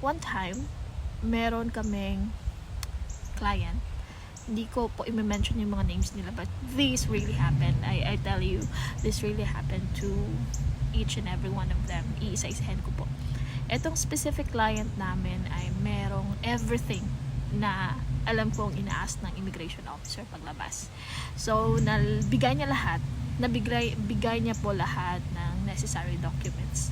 one time, meron kaming client. Hindi ko po i-mention yung mga names nila, but this really happened. I tell you, this really happened to each and every one of them. Iisa-isahin ko po. Etong specific client namin ay merong everything na alam kong inaas ng immigration officer paglabas. So, bigay niya lahat. Bigay niya po lahat ng necessary documents.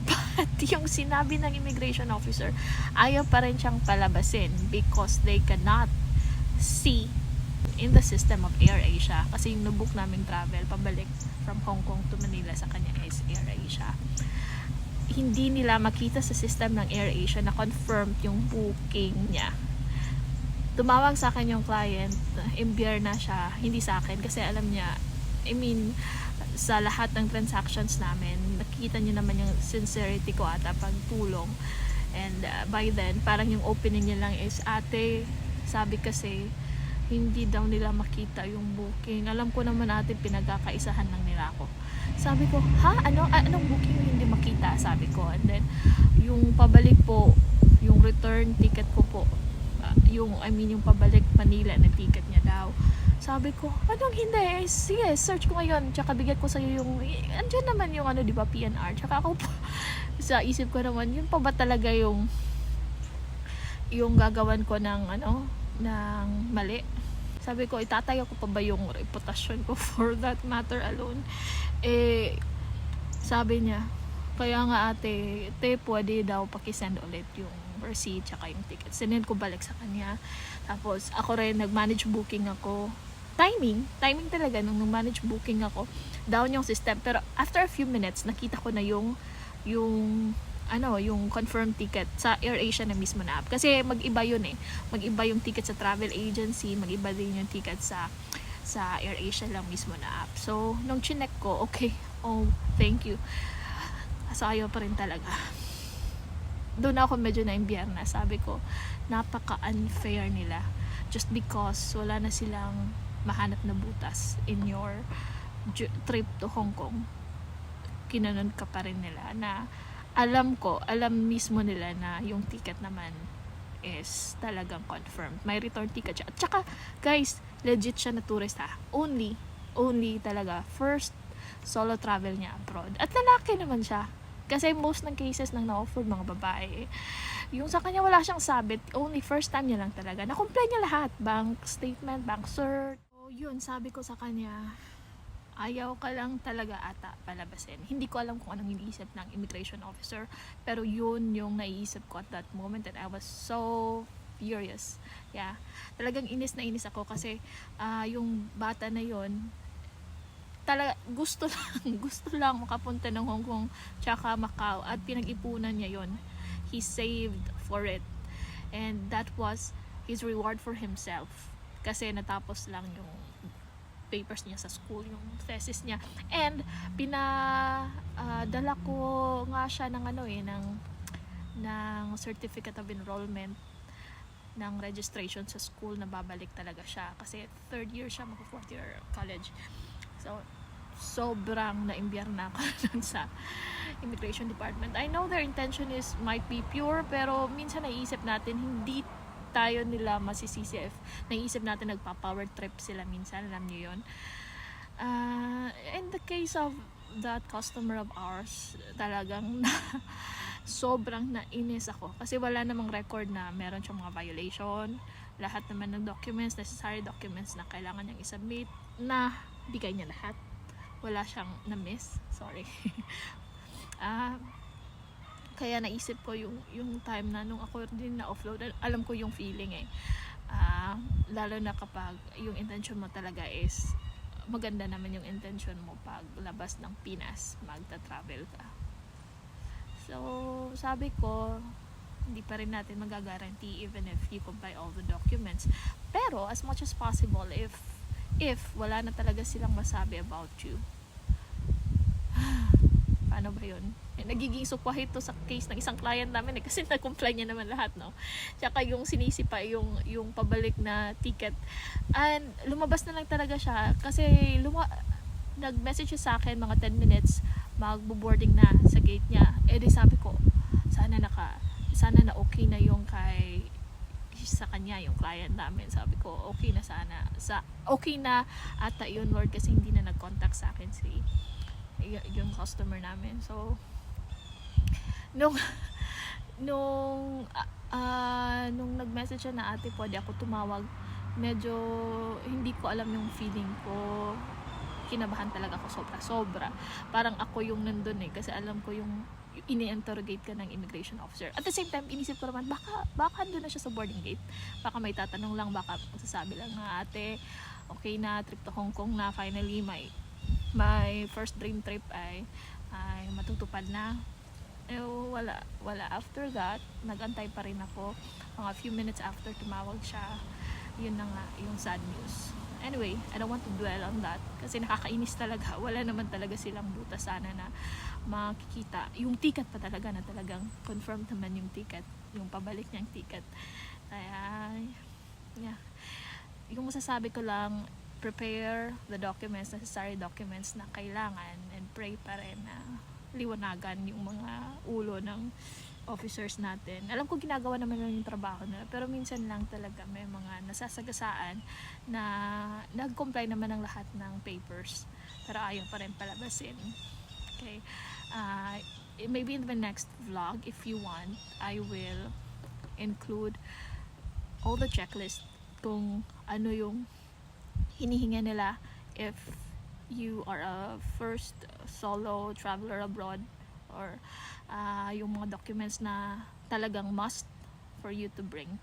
But yung sinabi ng immigration officer, ayaw pa rin siyang palabasin because they cannot see in the system of AirAsia. Kasi yung nabook namin travel pabalik from Hong Kong to Manila sa kanya is AirAsia. Hindi nila makita sa system ng AirAsia na confirmed yung booking niya. Tumawag sa akin yung client, imbiyer na siya, hindi sa akin kasi alam niya, sa lahat ng transactions namin, nakita niyo naman yung sincerity ko ata pagtulong. And by then, parang yung opening niya lang is, ate, sabi kasi, hindi daw nila makita yung booking. Alam ko naman ate, pinagkakaisahan lang nila ako. Sabi ko, ha? Anong booking yung hindi makita? Sabi ko. And then, yung pabalik po, yung return ticket ko po, yung pabalik Manila na ticket niya daw. Sabi ko, anong hindi? Sige, search ko ngayon. Tsaka bigyan ko sa'yo yung, andyan naman yung diba, PNR. Tsaka ako po, sa isip ko naman, yun pa ba talaga yung gagawan ko ng ng mali. Sabi ko, itatayo ko pa ba yung reputasyon ko for that matter alone? Sabi niya, kaya nga ate, pwede daw pakisend ulit yung receipt tsaka yung ticket. Sinend ko balik sa kanya. Tapos ako rin nag-manage booking ako. Timing talaga nung manage booking ako. Down yung system. Pero after a few minutes, nakita ko na yung confirmed ticket sa AirAsia na mismo na app. Kasi mag-iba yun eh. Mag-iba yung ticket sa travel agency, mag-iba din yung ticket sa AirAsia lang mismo na app. So, nung chinek ko, okay, oh, thank you. Asayo pa rin talaga. Doon ako medyo na-imbiyer na. Sabi ko, napaka-unfair nila. Just because wala na silang mahanap na butas in your trip to Hong Kong. Kinanon ka pa rin nila na alam mismo nila na yung ticket naman is talagang confirmed. May return ticket siya. At saka, guys, legit siya na tourist ha. Only talaga. First solo travel niya abroad. At lalaki naman siya. Kasi most ng cases nang na-offer mga babae, yung sa kanya wala siyang sabit. Only first time niya lang talaga. Na-comply niya lahat. Bank statement, bank cert. So, yun, sabi ko sa kanya, ayaw ka lang talaga ata palabasin. Hindi ko alam kung anong iniisip ng immigration officer, pero yun yung naiisip ko at that moment, and I was so furious. Yeah. Talagang inis na inis ako kasi yung bata na yun, talaga gusto lang makapunta ng Hong Kong tsaka Macau at pinag-ipunan niya yun. He saved for it. And that was his reward for himself. Kasi natapos lang yung papers niya sa school, yung thesis niya. And pinadala ko nga siya ng ng certificate of enrollment ng registration sa school na babalik talaga siya kasi third year siya, mag-fourth year college. So sobrang na-imbiyer na ako sa immigration department. I know their intention might be pure, pero minsan naiisip natin hindi tayo nila masisisi if naisip natin nagpa-power trip sila minsan, alam niyo yun. In the case of that customer of ours, talagang sobrang nainis ako kasi wala namang record na meron siyang mga violation. Lahat naman ng documents, necessary documents na kailangan niyang isubmit, na bigay niya lahat. Wala siyang na-miss, sorry. Kaya naisip ko yung time na nung ako din na-offload, alam ko yung feeling eh. Lalo na kapag yung intention mo talaga is maganda naman yung intention mo pag labas ng Pinas, magta-travel ka. So, sabi ko, hindi pa rin natin magagaranti even if you comply all the documents. Pero, as much as possible, if wala na talaga silang masabi about you, paano ba yun? Nagiging sukwahe ito sa case ng isang client namin kasi nag-comply niya naman lahat, no? Tsaka yung sinisi pa yung pabalik na ticket, and lumabas na lang talaga siya kasi nag-message siya sa akin mga 10 minutes magbo-boarding na sa gate niya. Di sabi ko, sana sana na okay na yung sa kanya, yung client namin. Sabi ko, okay na sana. Okay na ata yun, Lord, kasi hindi na nag-contact sa akin yung customer namin. So, nung nag-message siya na, ate, pwede ako tumawag, medyo hindi ko alam yung feeling ko. Kinabahan talaga ako sobra. Parang ako yung nandun kasi alam ko yung ini-interrogate ka ng immigration officer. At the same time, inisip ko naman, baka doon na siya sa boarding gate. Baka may tatanong lang, baka magsasabi lang na, ate, okay na, trip to Hong Kong na, finally, my first dream trip ay matutupad na. Wala. After that, nagantay pa rin ako. Mga few minutes after tumawag siya, yun na nga, yung sad news. Anyway, I don't want to dwell on that kasi nakakainis talaga. Wala naman talaga silang butas sana na makikita. Yung ticket pa talaga na talagang confirmed naman yung ticket, yung pabalik niyang ticket. Kaya, yeah. Yung masasabi ko lang, prepare the documents, necessary documents na kailangan, and pray pa rin na liwanagan yung mga ulo ng officers natin. Alam ko ginagawa naman lang yung trabaho nila, pero minsan lang talaga may mga nasasagasaan na nag-comply naman ng lahat ng papers, pero ayaw pa rin palabasin. Okay, maybe in the next vlog, if you want, I will include all the checklist kung ano yung hinihinga nila if you are a first solo traveler abroad, or yung mga documents na talagang must for you to bring.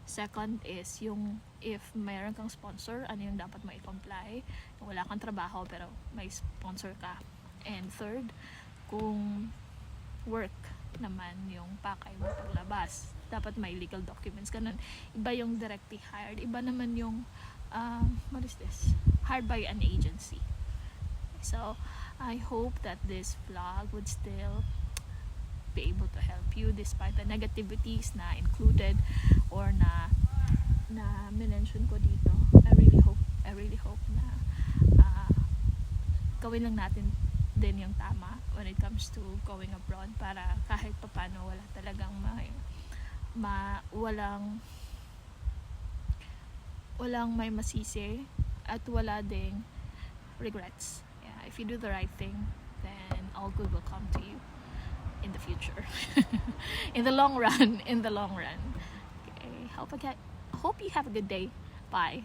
Second is yung if mayroon kang sponsor, ano yung dapat mo i-comply. Kung wala kang trabaho pero may sponsor ka. And third, kung work naman yung pakay mo paglabas, dapat may legal documents, ganun. Iba yung directly hired, iba naman yung what is this? Hired by an agency. So, I hope that this vlog would still be able to help you despite the negativities na included or na mention ko dito. I really hope na gawin lang natin din yung tama when it comes to going abroad, para kahit papano wala talagang walang may masisi at wala ding regrets. If you do the right thing, then all good will come to you in the future. in the long run. Okay, hope you have a good day. Bye.